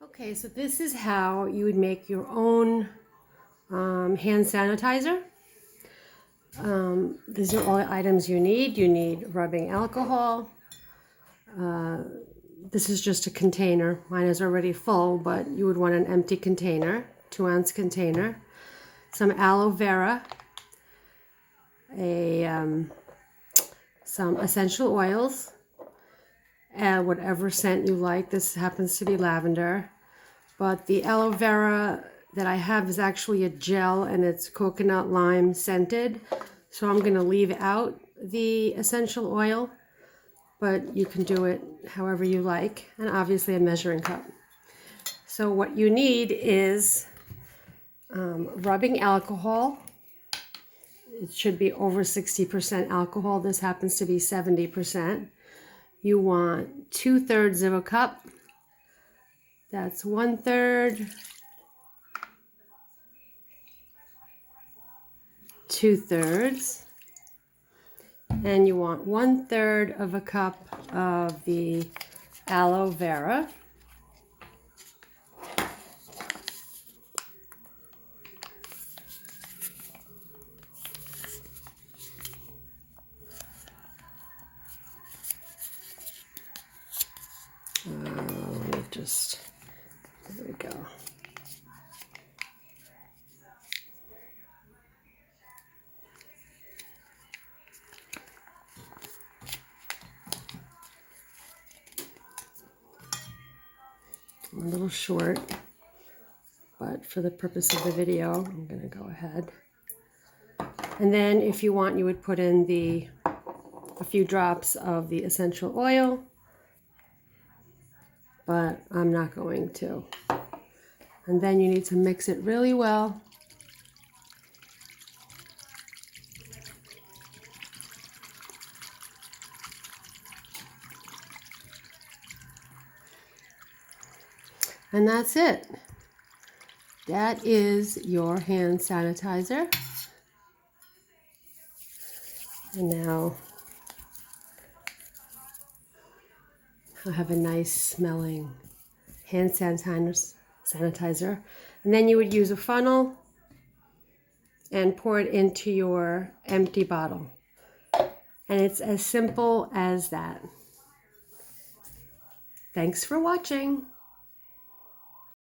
Okay, so this is how you would make your own hand sanitizer. These are all the items you need. You need rubbing alcohol. This is just a container. Mine is already full, but you would want an empty container, 2-ounce container. Some aloe vera, some essential oils, add whatever scent you like. This happens to be lavender, but the aloe vera that I have is actually a gel and it's coconut lime scented. So I'm going to leave out the essential oil, but you can do it however you like, and obviously a measuring cup. So what you need is rubbing alcohol. It should be over 60% alcohol. This happens to be 70%. You want 2/3 of a cup. That's 1/3, 2/3, and you want 1/3 of a cup of the aloe vera. There we go. I'm a little short, but for the purpose of the video, I'm going to go ahead. And then if you want, you would put in a few drops of the essential oil, but I'm not going to. And then you need to mix it really well. And that's it. That is your hand sanitizer. And now I'll have a nice smelling hand sanitizer. And then you would use a funnel and pour it into your empty bottle. And it's as simple as that. Thanks for watching.